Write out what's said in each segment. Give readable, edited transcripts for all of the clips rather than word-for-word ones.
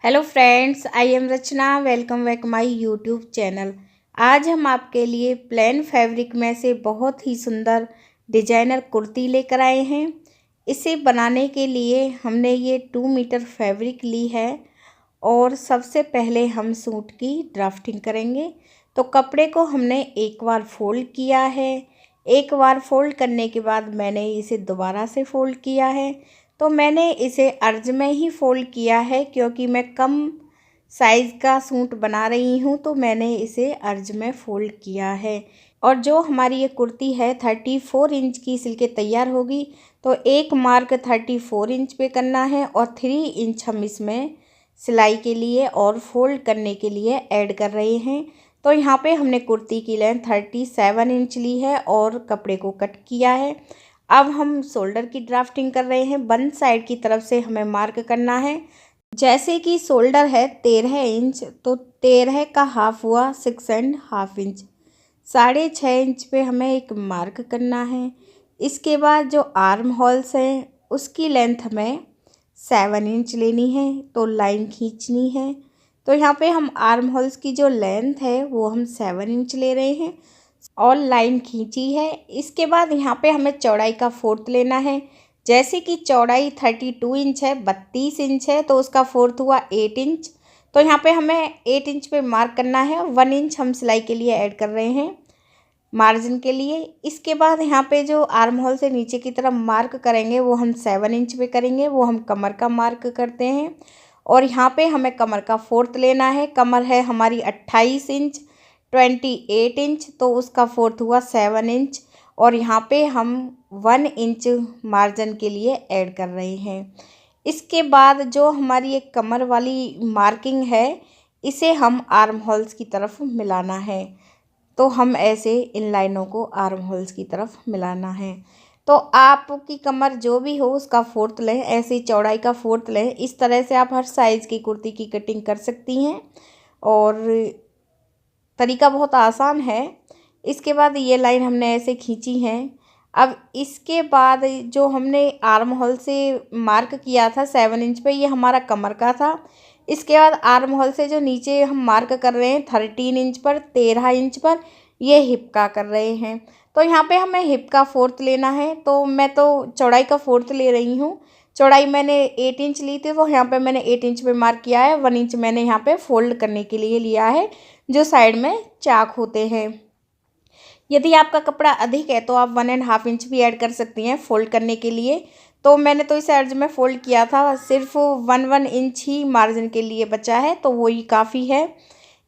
Hello friends, I am Rachna. Welcome back my YouTube channel. आज हम आपके लिए प्लेन फैब्रिक में से बहुत ही सुंदर डिजाइनर कुर्ती लेकर आए हैं। इसे बनाने के लिए हमने ये 2 मीटर फैब्रिक ली है और सबसे पहले हम सूट की ड्राफ्टिंग करेंगे। तो कपड़े को हमने एक बार फोल्ड किया है। एक बार फोल्ड करने के बाद मैंने इसे दोबारा से फोल्ड किया है। तो मैंने इसे अर्ज में ही फोल्ड किया है क्योंकि मैं कम साइज़ का सूट बना रही हूँ, तो मैंने इसे अर्ज में फोल्ड किया है। और जो हमारी ये कुर्ती है 34 इंच की सिल के तैयार होगी। तो एक मार्क 34 इंच पे करना है और 3 इंच हम इसमें सिलाई के लिए और फोल्ड करने के लिए ऐड कर रहे हैं। तो यहाँ पे हमने कुर्ती की लेंथ 37 इंच ली है और कपड़े को कट किया है। अब हम शोल्डर की ड्राफ्टिंग कर रहे हैं। वन साइड की तरफ से हमें मार्क करना है। जैसे कि शोल्डर है 13 इंच, तो 13 का हाफ हुआ 6.5 इंच। 6.5 इंच पे हमें एक मार्क करना है। इसके बाद जो आर्म होल्स हैं उसकी लेंथ हमें 7 इंच लेनी है, तो लाइन खींचनी है। तो यहाँ पे हम आर्म होल्स की जो लेंथ है वो हम 7 इंच ले रहे हैं और लाइन खींची है। इसके बाद यहाँ पे हमें चौड़ाई का फोर्थ लेना है। जैसे कि चौड़ाई 32 इंच है, 32 इंच है, तो उसका फोर्थ हुआ 8 इंच। तो यहाँ पे हमें 8 इंच पे मार्क करना है। 1 इंच हम सिलाई के लिए ऐड कर रहे हैं मार्जिन के लिए। इसके बाद यहाँ पे जो आर्म होल से नीचे की तरफ मार्क करेंगे वो हम 7 इंच पे करेंगे, वो हम कमर का मार्क करते हैं। और यहाँ पे हमें कमर का फोर्थ लेना है। कमर है हमारी 28 इंच, 28 इंच, तो उसका फोर्थ हुआ 7 इंच। और यहाँ पे हम 1 इंच मार्जिन के लिए ऐड कर रहे हैं। इसके बाद जो हमारी एक कमर वाली मार्किंग है इसे हम आर्म होल्स की तरफ मिलाना है। तो हम ऐसे इन लाइनों को आर्म होल्स की तरफ मिलाना है। तो आपकी कमर जो भी हो उसका फोर्थ लें, ऐसी चौड़ाई का फोर्थ लें। इस तरह से आप हर साइज़ की कुर्ती की कटिंग कर सकती हैं और तरीका बहुत आसान है। इसके बाद ये लाइन हमने ऐसे खींची है। अब इसके बाद जो हमने आर्म होल से मार्क किया था 7 इंच पे, ये हमारा कमर का था। इसके बाद आर्म होल से जो नीचे हम मार्क कर रहे हैं 13 इंच पर, 13 इंच पर, ये हिप का कर रहे हैं। तो यहाँ पे हमें हिप का फोर्थ लेना है। तो मैं तो चौड़ाई का फोर्थ ले रही हूँ। चौड़ाई मैंने 8 इंच ली थी, तो यहाँ पे मैंने 8 इंच पे मार्क किया है। 1 इंच मैंने यहाँ पे फोल्ड करने के लिए लिया है, जो साइड में चाक होते हैं। यदि आपका कपड़ा अधिक है तो आप 1.5 इंच भी ऐड कर सकती हैं फोल्ड करने के लिए। तो मैंने तो इसे अर्ज में फोल्ड किया था, सिर्फ 1 इंच ही मार्जिन के लिए बचा है, तो वही काफ़ी है।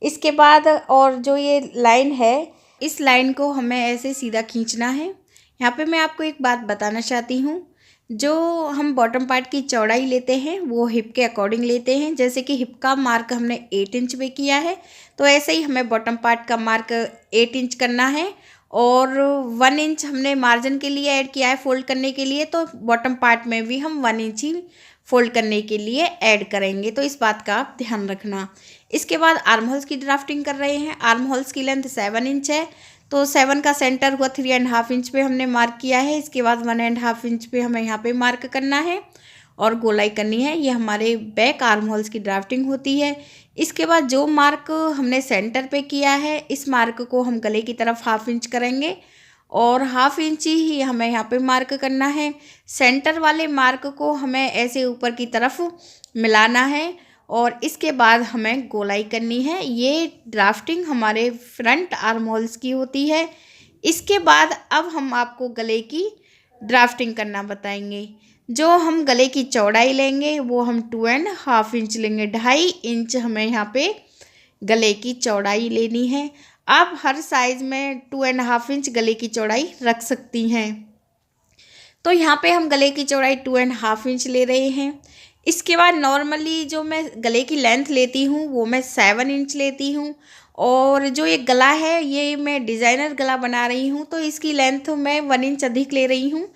इसके बाद और जो ये लाइन है, इस लाइन को हमें ऐसे सीधा खींचना है। यहाँ पे मैं आपको एक बात बताना चाहती हूँ। जो हम बॉटम पार्ट की चौड़ाई लेते हैं वो हिप के अकॉर्डिंग लेते हैं। जैसे कि हिप का मार्क हमने 8 इंच पे किया है, तो ऐसे ही हमें बॉटम पार्ट का मार्क 8 इंच करना है। और 1 इंच हमने मार्जिन के लिए ऐड किया है फोल्ड करने के लिए, तो बॉटम पार्ट में भी हम 1 इंच ही फोल्ड करने के लिए ऐड करेंगे। तो इस बात का आप ध्यान रखना। इसके बाद आर्म होल्स की ड्राफ्टिंग कर रहे हैं। आर्म होल्स की लेंथ 7 इंच है, तो 7 का सेंटर हुआ 3.5 इंच पे हमने मार्क किया है। इसके बाद 1.5 इंच पे हमें यहाँ पे मार्क करना है और गोलाई करनी है। ये हमारे बैक आर्म होल्स की ड्राफ्टिंग होती है। इसके बाद जो मार्क हमने सेंटर पे किया है, इस मार्क को हम गले की तरफ 1/2 इंच करेंगे और 1/2 इंच ही हमें यहाँ पे मार्क करना है। सेंटर वाले मार्क को हमें ऐसे ऊपर की तरफ मिलाना है और इसके बाद हमें गोलाई करनी है। ये ड्राफ्टिंग हमारे फ्रंट आर्म होल्स की होती है। इसके बाद अब हम आपको गले की ड्राफ्टिंग करना बताएंगे। जो हम गले की चौड़ाई लेंगे वो हम 2.5 इंच लेंगे। 2.5 इंच हमें यहाँ पे गले की चौड़ाई लेनी है। आप हर साइज़ में 2.5 इंच गले की चौड़ाई रख सकती हैं। तो यहाँ पे हम गले की चौड़ाई 2.5 इंच ले रहे हैं। इसके बाद नॉर्मली जो मैं गले की लेंथ लेती हूँ वो मैं 7 इंच लेती हूँ। और जो ये गला है ये मैं डिज़ाइनर गला बना रही हूँ, तो इसकी लेंथ मैं 1 इंच अधिक ले रही हूँ।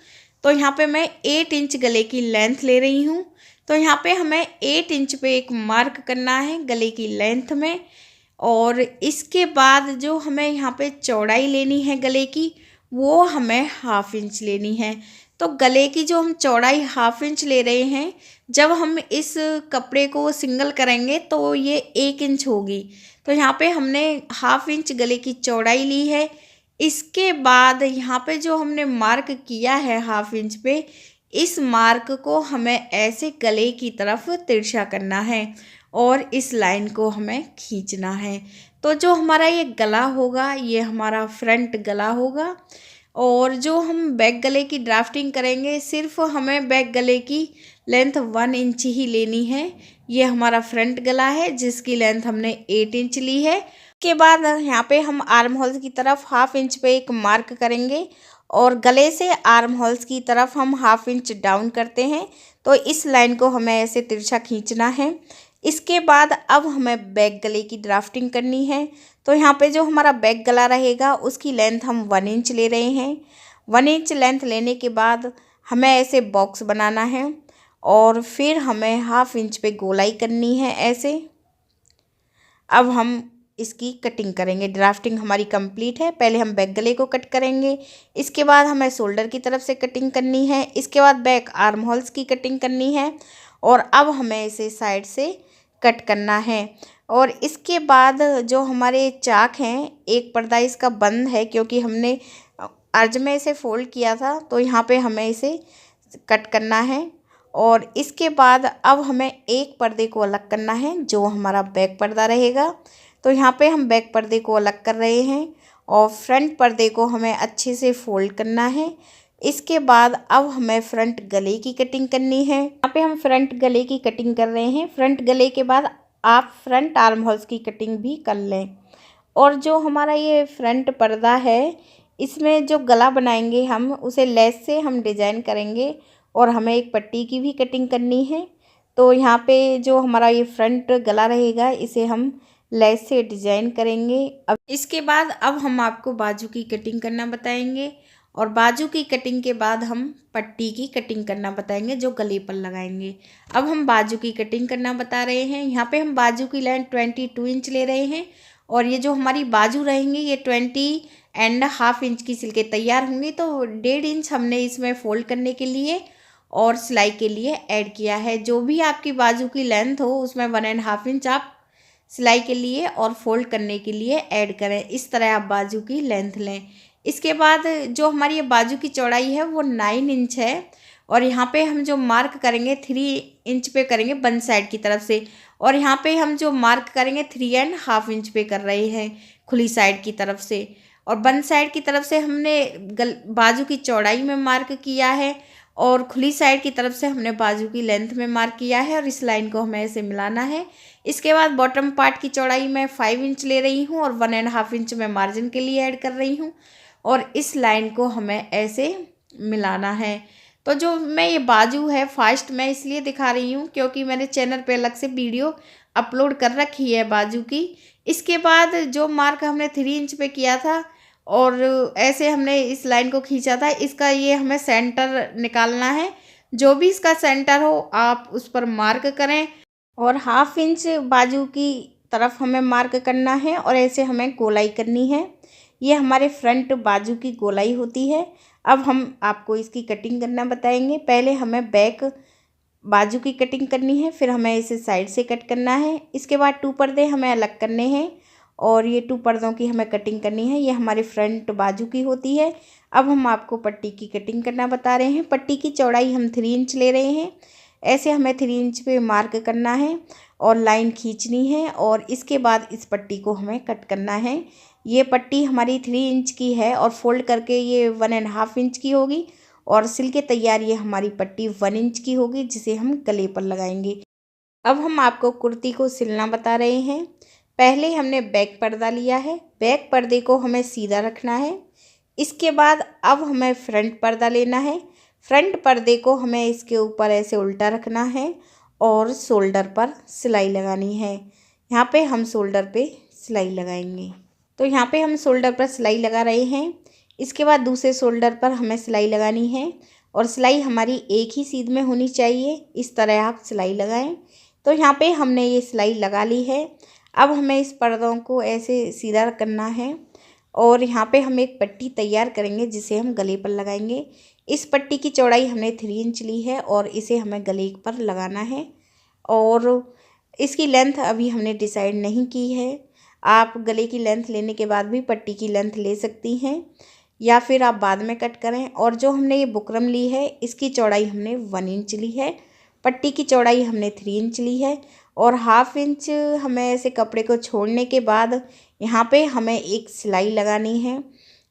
तो यहाँ पे मैं 8 इंच गले की लेंथ ले रही हूँ। तो यहाँ पे हमें 8 इंच पे एक मार्क करना है गले की लेंथ में। और इसके बाद जो हमें यहाँ पे चौड़ाई लेनी है गले की, वो हमें 1/2 इंच लेनी है। तो तो गले की जो हम चौड़ाई 1/2 इंच ले रहे हैं, जब हम इस कपड़े को सिंगल करेंगे तो ये 1 इंच होगी। तो यहाँ पे हमने 1/2 इंच गले की चौड़ाई ली है। इसके बाद यहाँ पे जो हमने मार्क किया है 1/2 इंच पे, इस मार्क को हमें ऐसे गले की तरफ तिरछा करना है और इस लाइन को हमें खींचना है। तो जो हमारा ये गला होगा, ये हमारा फ्रंट गला होगा। और जो हम बैक गले की ड्राफ्टिंग करेंगे, सिर्फ हमें बैक गले की लेंथ 1 इंच ही लेनी है। ये हमारा फ्रंट गला है जिसकी लेंथ हमने 8 इंच ली है। के बाद यहाँ पे हम आर्म होल्स की तरफ 1/2 इंच पे एक मार्क करेंगे और गले से आर्म होल्स की तरफ हम 1/2 इंच डाउन करते हैं। तो इस लाइन को हमें ऐसे तिरछा खींचना है। इसके बाद अब हमें बैक गले की ड्राफ्टिंग करनी है। तो यहाँ पे जो हमारा बैक गला रहेगा उसकी लेंथ हम 1 इंच ले रहे हैं। 1 इंच लेंथ लेने के बाद हमें ऐसे बॉक्स बनाना है और फिर हमें 1/2 इंच पे गोलाई करनी है ऐसे। अब हम इसकी कटिंग करेंगे। ड्राफ्टिंग हमारी कंप्लीट है। पहले हम बैक गले को कट करेंगे, इसके बाद हमें शोल्डर की तरफ से कटिंग करनी है, इसके बाद बैक आर्म होल्स की कटिंग करनी है और अब हमें इसे साइड से कट करना है। और इसके बाद जो हमारे चाक हैं, एक पर्दा इसका बंद है क्योंकि हमने अर्ज में इसे फोल्ड किया था, तो यहाँ पे हमें इसे कट करना है। और इसके बाद अब हमें एक पर्दे को अलग करना है जो हमारा बैक पर्दा रहेगा। तो यहाँ पे हम बैक पर्दे को अलग कर रहे हैं और फ्रंट पर्दे को हमें अच्छे से फोल्ड करना है। इसके बाद अब हमें फ्रंट गले की कटिंग करनी है। यहाँ पे हम फ्रंट गले की कटिंग कर रहे हैं। फ्रंट गले के बाद आप फ्रंट आर्म होल्स की कटिंग भी कर लें। और जो हमारा ये फ्रंट पर्दा है, इसमें जो गला बनाएंगे हम उसे लेस से हम डिजाइन करेंगे और हमें एक पट्टी की भी कटिंग करनी है। तो यहाँ पे जो हमारा ये फ्रंट गला रहेगा, इसे हम लेस से डिजाइन करेंगे। अब इसके बाद अब हम आपको बाजू की कटिंग करना बताएंगे और बाजू की कटिंग के बाद हम पट्टी की कटिंग करना बताएंगे जो गले पर लगाएंगे। अब हम बाजू की कटिंग करना बता रहे हैं। यहाँ पे हम बाजू की लेंथ 22 इंच ले रहे हैं और ये जो हमारी बाजू रहेंगी ये 20.5 इंच की सिल के तैयार होंगी। तो 1.5 इंच हमने इसमें फोल्ड करने के लिए और सिलाई के लिए ऐड किया है। जो भी आपकी बाजू की लेंथ हो उसमें 1.5 इंच आप सिलाई के लिए और फोल्ड करने के लिए ऐड करें। इस तरह आप बाजू की लेंथ लें। इसके बाद जो हमारी ये बाजू की चौड़ाई है वो 9 इंच है और यहाँ पे हम जो मार्क करेंगे 3 इंच पे करेंगे बंद साइड की तरफ से, और यहाँ पे हम जो मार्क करेंगे 3.5 इंच पे कर रहे हैं खुली साइड की तरफ से। और बंद साइड की तरफ से हमने बाजू की चौड़ाई में मार्क किया है और खुली साइड की तरफ से हमने बाजू की लेंथ में मार्क किया है और इस लाइन को हमें ऐसे मिलाना है। इसके बाद बॉटम पार्ट की चौड़ाई मैं 5 इंच ले रही हूँ और 1.5 इंच में मार्जिन के लिए ऐड कर रही हूँ और इस लाइन को हमें ऐसे मिलाना है। तो जो मैं ये बाजू है फास्ट मैं इसलिए दिखा रही हूँ क्योंकि मैंने चैनल पे अलग से वीडियो अपलोड कर रखी है बाजू की। इसके बाद जो मार्क हमने 3 इंच पे किया था और ऐसे हमने इस लाइन को खींचा था, इसका ये हमें सेंटर निकालना है। जो भी इसका सेंटर हो आप उस पर मार्क करें और 1/2 इंच बाजू की तरफ हमें मार्क करना है और ऐसे हमें गोलाई करनी है। ये हमारे फ्रंट बाजू की गोलाई होती है। अब हम आपको इसकी कटिंग करना बताएंगे। पहले हमें बैक बाजू की कटिंग करनी है, फिर हमें इसे साइड से कट करना है। इसके बाद 2 पर्दे हमें अलग करने हैं और ये 2 पर्दों की हमें कटिंग करनी है। ये हमारे फ्रंट बाजू की होती है। अब हम आपको पट्टी की कटिंग करना बता रहे हैं। पट्टी की चौड़ाई हम 3 इंच ले रहे हैं। ऐसे हमें 3 इंच पे मार्क करना है और लाइन खींचनी है और इसके बाद इस पट्टी को हमें कट करना है। ये पट्टी हमारी 3 इंच की है और फोल्ड करके ये 1.5 इंच की होगी और सिल के तैयार ये हमारी पट्टी 1 इंच की होगी जिसे हम गले पर लगाएंगे। अब हम आपको कुर्ती को सिलना बता रहे हैं। पहले हमने बैक पर्दा लिया है, बैक पर्दे को हमें सीधा रखना है। इसके बाद अब हमें फ्रंट पर्दा लेना है। फ्रंट पर्दे को हमें इसके ऊपर ऐसे उल्टा रखना है और शोल्डर पर सिलाई लगानी है। यहाँ पे हम शोल्डर पे सिलाई लगाएंगे। तो यहाँ पे हम शोल्डर पर सिलाई लगा रहे हैं। इसके बाद दूसरे शोल्डर पर हमें सिलाई लगानी है और सिलाई हमारी एक ही सीध में होनी चाहिए। इस तरह आप सिलाई लगाएं। तो यहाँ पे हमने ये सिलाई लगा ली है। अब हमें इस पर्दों को ऐसे सीधा करना है और यहाँ पे हम एक पट्टी तैयार करेंगे जिसे हम गले पर लगाएंगे। इस पट्टी की चौड़ाई हमने 3 इंच ली है और इसे हमें गले पर लगाना है। और इसकी लेंथ अभी हमने डिसाइड नहीं की है। आप गले की लेंथ लेने के बाद भी पट्टी की लेंथ ले सकती हैं या फिर आप बाद में कट करें। और जो हमने ये बुकरम ली है इसकी चौड़ाई हमने 1 इंच ली है, पट्टी की चौड़ाई हमने 3 इंच ली है और 1/2 इंच हमें ऐसे कपड़े को छोड़ने के बाद यहाँ पे हमें एक सिलाई लगानी है।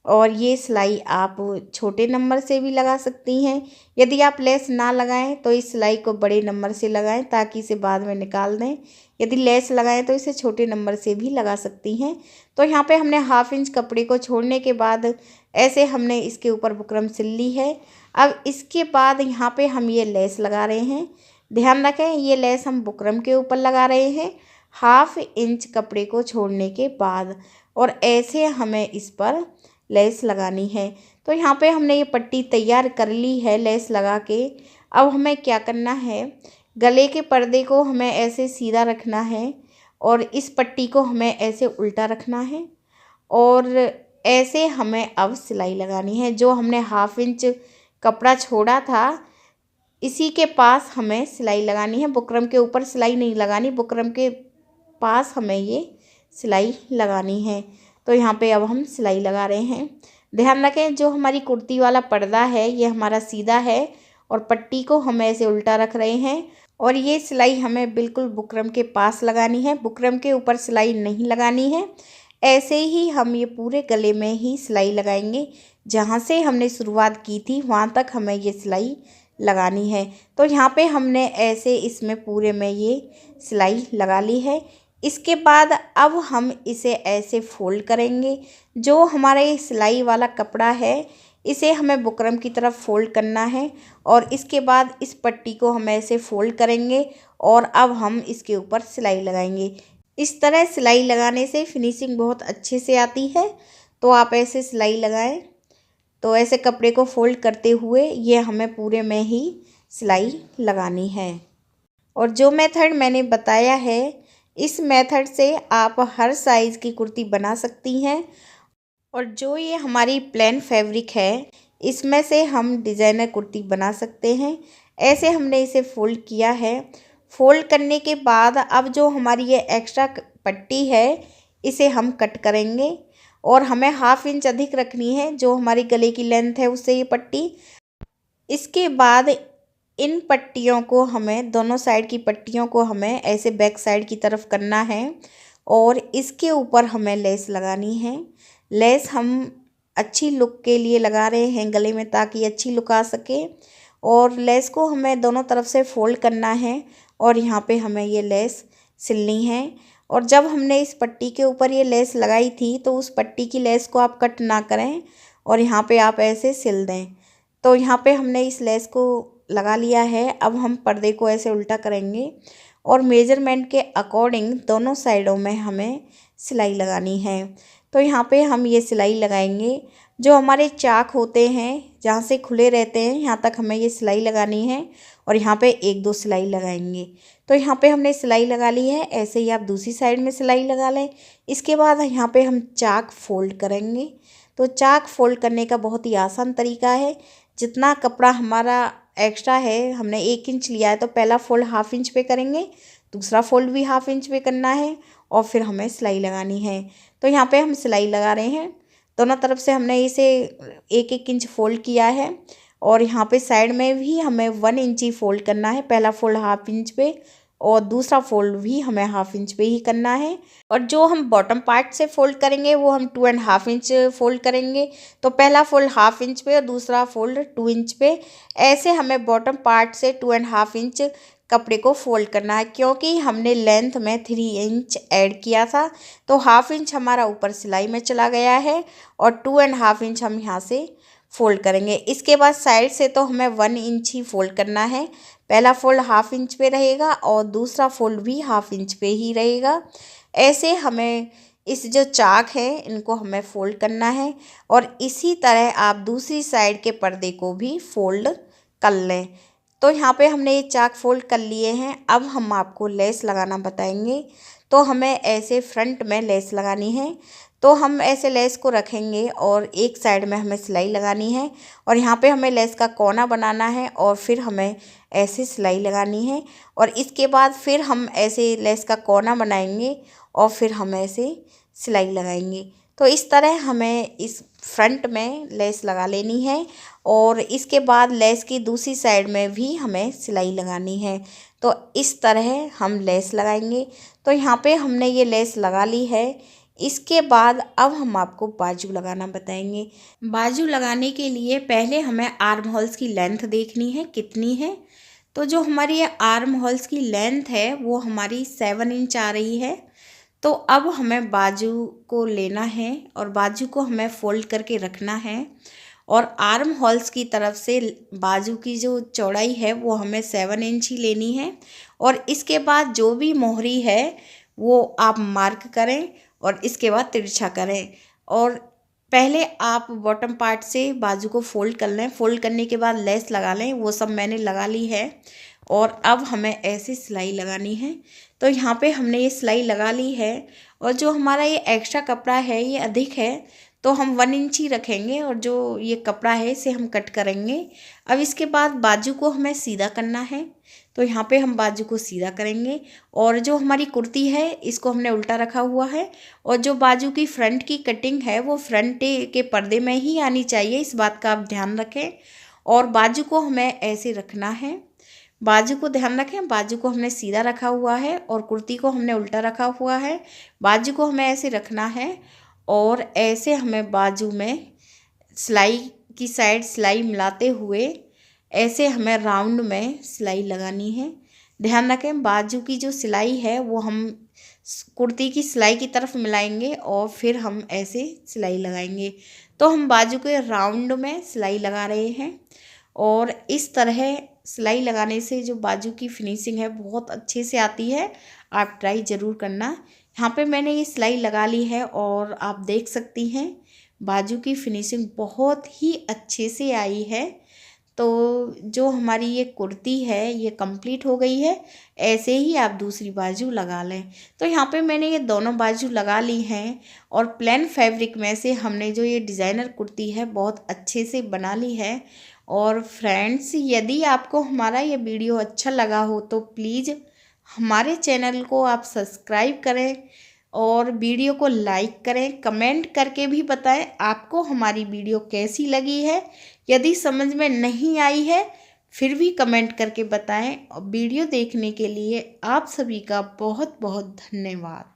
और ये सिलाई आप छोटे नंबर से भी लगा सकती हैं। यदि आप लेस ना लगाएं तो इस सिलाई को बड़े नंबर से लगाएं ताकि इसे बाद में निकाल दें। यदि लेस लगाएं तो इसे छोटे नंबर से भी लगा सकती हैं। तो यहाँ पे हमने 1/2 इंच कपड़े को छोड़ने के बाद ऐसे हमने इसके ऊपर बुकरम सिल ली है। अब इसके बाद यहाँ पे हम ये लेस लगा रहे हैं। ध्यान रखें ये लेस हम बुकरम के ऊपर लगा रहे हैं 1/2 इंच कपड़े को छोड़ने के बाद, और ऐसे हमें इस पर लेस लगानी है। तो यहाँ पे हमने ये पट्टी तैयार कर ली है लेस लगा के। अब हमें क्या करना है, गले के पर्दे को हमें ऐसे सीधा रखना है और इस पट्टी को हमें ऐसे उल्टा रखना है और ऐसे हमें अब सिलाई लगानी है। जो हमने 1/2 इंच कपड़ा छोड़ा था इसी के पास हमें सिलाई लगानी है। बुकरम के ऊपर सिलाई नहीं लगानी, बुकरम के पास हमें ये सिलाई लगानी है। तो यहाँ पे अब हम सिलाई लगा रहे हैं। ध्यान रखें जो हमारी कुर्ती वाला पर्दा है ये हमारा सीधा है और पट्टी को हम ऐसे उल्टा रख रहे हैं और ये सिलाई हमें बिल्कुल बुकरम के पास लगानी है, बुकरम के ऊपर सिलाई नहीं लगानी है। ऐसे ही हम ये पूरे गले में ही सिलाई लगाएंगे, जहाँ से हमने शुरुआत की थी वहाँ तक हमें ये सिलाई लगानी है। तो यहाँ पे हमने ऐसे इसमें पूरे में ये सिलाई लगा ली है। इसके बाद अब हम इसे ऐसे फोल्ड करेंगे। जो हमारा ये सिलाई वाला कपड़ा है इसे हमें बुकरम की तरफ फोल्ड करना है और इसके बाद इस पट्टी को हम ऐसे फोल्ड करेंगे और अब हम इसके ऊपर सिलाई लगाएंगे। इस तरह सिलाई लगाने से फिनिशिंग बहुत अच्छे से आती है। तो आप ऐसे सिलाई लगाएं। तो ऐसे कपड़े को फोल्ड करते हुए ये हमें पूरे में ही सिलाई लगानी है। और जो मेथड मैंने बताया है इस मेथड से आप हर साइज़ की कुर्ती बना सकती हैं। और जो ये हमारी प्लेन फैब्रिक है इसमें से हम डिज़ाइनर कुर्ती बना सकते हैं। ऐसे हमने इसे फोल्ड किया है। फोल्ड करने के बाद अब जो हमारी ये एक्स्ट्रा पट्टी है इसे हम कट करेंगे और हमें 1/2 इंच अधिक रखनी है जो हमारी गले की लेंथ है उससे ये पट्टी। इसके बाद इन पट्टियों को हमें दोनों साइड की पट्टियों को हमें ऐसे बैक साइड की तरफ करना है और इसके ऊपर हमें लेस लगानी है। लेस हम अच्छी लुक के लिए लगा रहे हैं गले में ताकि अच्छी लुक आ सके। और लेस को हमें दोनों तरफ से फोल्ड करना है और यहाँ पे हमें ये लेस सिलनी है। और जब हमने इस पट्टी के ऊपर ये लेस लगाई थी तो उस पट्टी की लेस को आप कट ना करें और यहाँ पे आप ऐसे सिल दें। तो यहाँ पे हमने इस लेस को लगा लिया है। अब हम पर्दे को ऐसे उल्टा करेंगे और मेजरमेंट के अकॉर्डिंग दोनों साइडों में हमें सिलाई लगानी है। तो यहाँ पे हम ये सिलाई लगाएंगे। जो हमारे चाक होते हैं जहाँ से खुले रहते हैं यहाँ तक हमें ये सिलाई लगानी है और यहाँ पे 1-2 सिलाई लगाएंगे। तो यहाँ पे हमने सिलाई लगा ली है। ऐसे ही आप दूसरी साइड में सिलाई लगा लें। इसके बाद यहाँ पे हम चाक फोल्ड करेंगे। तो चाक फोल्ड करने का बहुत ही आसान तरीका है। जितना कपड़ा हमारा एक्स्ट्रा है हमने 1 इंच लिया है तो पहला फोल्ड 1/2 इंच पे करेंगे, दूसरा फोल्ड भी 1/2 इंच पे करना है और फिर हमें सिलाई लगानी है। तो यहाँ पे हम सिलाई लगा रहे हैं। दोनों तरफ से हमने इसे 1-1 इंच फोल्ड किया है और यहाँ पे साइड में भी हमें 1 इंच ही फोल्ड करना है। पहला फोल्ड 1/2 इंच पे और दूसरा फोल्ड भी हमें 1/2 इंच पे ही करना है। और जो हम बॉटम पार्ट से फोल्ड करेंगे वो हम 2.5 इंच फोल्ड करेंगे। तो पहला फोल्ड 1/2 इंच पे और दूसरा फोल्ड 2 इंच पे। ऐसे हमें बॉटम पार्ट से 2.5 इंच कपड़े को फोल्ड करना है क्योंकि हमने लेंथ में 3 इंच ऐड किया था। तो 1/2 इंच हमारा ऊपर सिलाई में चला गया है और 2.5 इंच हम यहाँ से फोल्ड करेंगे। इसके बाद साइड से तो हमें 1 इंच ही फोल्ड करना है। पहला फोल्ड 1/2 इंच पे रहेगा और दूसरा फोल्ड भी 1/2 इंच पे ही रहेगा। ऐसे हमें इस जो चाक है इनको हमें फोल्ड करना है और इसी तरह आप दूसरी साइड के पर्दे को भी फोल्ड कर लें। तो यहाँ पे हमने ये चाक फोल्ड कर लिए हैं। अब हम आपको लेस लगाना बताएंगे। तो हमें ऐसे फ्रंट में लेस लगानी है। तो हम ऐसे लेस को रखेंगे और एक साइड में हमें सिलाई लगानी है और यहाँ पे हमें लेस का कोना बनाना है और फिर हमें ऐसे सिलाई लगानी है और इसके बाद फिर हम ऐसे लेस का कोना बनाएंगे और फिर हम ऐसे सिलाई लगाएंगे। तो इस तरह हमें इस फ्रंट में लेस लगा लेनी है और इसके बाद लेस की दूसरी साइड में भी हमें सिलाई लगानी है। तो इस तरह हम लेस लगाएंगे। तो यहाँ पे हमने ये लेस लगा ली है। इसके बाद अब हम आपको बाजू लगाना बताएंगे। बाजू लगाने के लिए पहले हमें आर्म होल्स की लेंथ देखनी है कितनी है। तो जो हमारी ये आर्म होल्स की लेंथ है वो हमारी 7 इंच आ रही है। तो अब हमें बाजू को लेना है और बाजू को हमें फोल्ड करके रखना है और आर्म होल्स की तरफ से बाजू की जो चौड़ाई है वो हमें 7 इंच ही लेनी है और इसके बाद जो भी मोहरी है वो आप मार्क करें और इसके बाद तिरछा करें और पहले आप बॉटम पार्ट से बाजू को फोल्ड कर लें। फोल्ड करने के बाद लेस लगा लें, वो सब मैंने लगा ली है और अब हमें ऐसे सिलाई लगानी है। तो यहाँ पे हमने ये सिलाई लगा ली है और जो हमारा ये एक्स्ट्रा कपड़ा है ये अधिक है तो हम 1 इंच ही रखेंगे और जो ये कपड़ा है इसे हम कट करेंगे। अब इसके बाद बाजू को हमें सीधा करना है। तो यहाँ पे हम बाजू को सीधा करेंगे और जो हमारी कुर्ती है इसको हमने उल्टा रखा हुआ है और जो बाजू की फ्रंट की कटिंग है वो फ्रंट के पर्दे में ही आनी चाहिए, इस बात का आप ध्यान रखें। और बाजू को हमें ऐसे रखना है, बाजू को ध्यान रखें, बाजू को हमने सीधा रखा हुआ है और कुर्ती को हमने उल्टा रखा हुआ है। बाजू को हमें ऐसे रखना है और ऐसे हमें बाजू में सिलाई की साइड सिलाई मिलाते हुए ऐसे हमें राउंड में सिलाई लगानी है। ध्यान रखें बाजू की जो सिलाई है वो हम कुर्ती की सिलाई की तरफ मिलाएंगे और फिर हम ऐसे सिलाई लगाएंगे। तो हम बाजू के राउंड में सिलाई लगा रहे हैं और इस तरह सिलाई लगाने से जो बाजू की फिनिशिंग है बहुत अच्छे से आती है। आप ट्राई ज़रूर करना। यहाँ पे मैंने ये सिलाई लगा ली है और आप देख सकती हैं बाजू की फिनिशिंग बहुत ही अच्छे से आई है। तो जो हमारी ये कुर्ती है ये कंप्लीट हो गई है। ऐसे ही आप दूसरी बाजू लगा लें। तो यहाँ पे मैंने ये दोनों बाजू लगा ली हैं और प्लेन फैब्रिक में से हमने जो ये डिज़ाइनर कुर्ती है बहुत अच्छे से बना ली है। और फ्रेंड्स यदि आपको हमारा ये वीडियो अच्छा लगा हो तो प्लीज़ हमारे चैनल को आप सब्सक्राइब करें और वीडियो को लाइक करें, कमेंट करके भी बताएं आपको हमारी वीडियो कैसी लगी है। यदि समझ में नहीं आई है फिर भी कमेंट करके बताएं। और वीडियो देखने के लिए आप सभी का बहुत बहुत धन्यवाद।